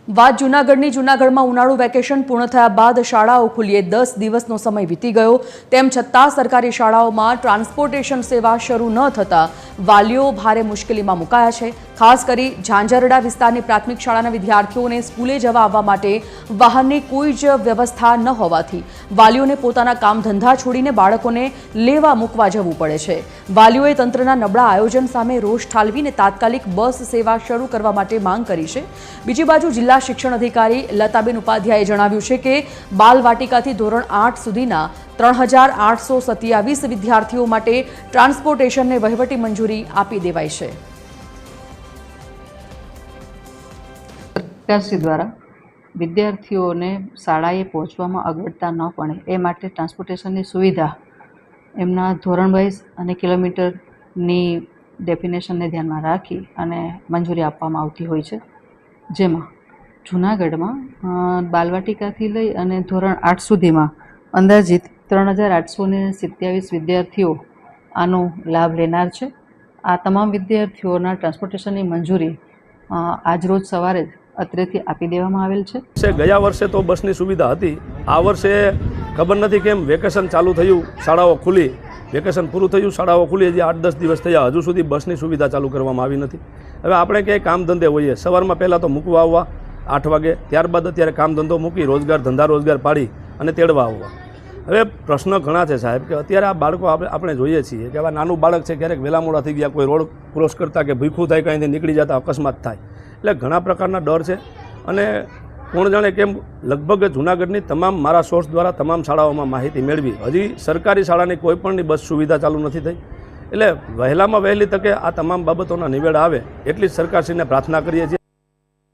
વાત જૂનાગઢની જૂનાગઢમાં ઉનાળુ વેકેશન પૂર્ણ થયા બાદ શાળાઓ ખુલીએ 10 દિવસનો સમય વીતી ગયો તેમ છતાં સરકારી શાળાઓમાં ટ્રાન્સપોર્ટેશન સેવા શરૂ ન થતાં વાલીઓ ભારે મુશ્કેલીમાં મુકાયા છે। ખાસ કરી ઝાંઝરડા વિસ્તારની પ્રાથમિક શાળાના વિદ્યાર્થીઓને સ્કૂલે જવા આવવા માટે વાહનની કોઈ જ વ્યવસ્થા ન હોવાથી વાલીઓને પોતાના કામ ધંધા છોડીને બાળકોને લેવા મૂકવા જવું પડે છે। વાલીઓએ તંત્રના નબળા આયોજન સામે રોષ ઠાલવીને તાત્કાલિક બસ સેવા શરૂ કરવા માટે માંગ કરી છે। બીજી બાજુ જિલ્લા શિક્ષણ અધિકારી લતાબેન ઉપાધ્યાયે જણાવ્યું છે કે બાલવાટિકાથી ધોરણ 8 સુધીના 3827 વિદ્યાર્થીઓ માટે ટ્રાન્સપોર્ટેશનને વહીવટી મંજૂરી આપી દેવાઈ છે। સરકારશ્રી દ્વારા વિદ્યાર્થીઓને શાળાએ પહોંચવામાં અગવડતા ન પડે એ માટે ટ્રાન્સપોર્ટેશનની સુવિધા એમના ધોરણ વાઇઝ અને કિલોમીટરની ડેફિનેશનને ધ્યાનમાં રાખી અને મંજૂરી આપવામાં આવતી હોય છે। જેમાં જૂનાગઢમાં બાલવાટિકાથી લઈ અને ધોરણ 8 સુધીમાં અંદાજિત 3827 વિદ્યાર્થીઓ આનો લાભ લેનાર છે। આ તમામ વિદ્યાર્થીઓના ટ્રાન્સપોર્ટેશનની મંજૂરી આજરોજ સવારે જ અત્રેથી આપી દેવામાં આવેલ છે। ગયા વર્ષે તો બસની સુવિધા હતી, આ વર્ષે ખબર નથી કેમ વેકેશન ચાલુ થયું, શાળાઓ ખુલી, વેકેશન પૂરું થયું, શાળાઓ ખુલી, હજી 8-10 દિવસ થયા, હજુ સુધી બસની સુવિધા ચાલુ કરવામાં આવી નથી। હવે આપણે ક્યાંય કામ ધંધે હોઈએ, સવારમાં પહેલાં તો મૂકવા આવવા 8 વાગે, ત્યારબાદ અત્યારે કામ ધંધો મૂકી ધંધા રોજગાર પાડી અને તેડવા આવવા। હવે પ્રશ્ન ઘણા છે સાહેબ કે અત્યારે આ બાળકો આપણે જોઈએ છીએ કે આવા નાનું બાળક છે, ક્યારેક વહેલા મોડા થઈ ગયા, કોઈ રોડ ક્રોસ કરતા કે ભૂખું થાય, કંઈથી નીકળી જતા અકસ્માત થાય, એટલે ઘણા પ્રકારના ડર છે। અને કોણ જાણે કેમ લગભગ જૂનાગઢની તમામ મારા સોર્સ દ્વારા તમામ શાળાઓમાં માહિતી મેળવી, હજી સરકારી શાળાની કોઈપણની બસ સુવિધા ચાલુ નથી થઈ। એટલે વહેલામાં વહેલી તકે આ તમામ બાબતોના નિવેડા આવે એટલી જ સરકારશ્રીને પ્રાર્થના કરીએ છીએ।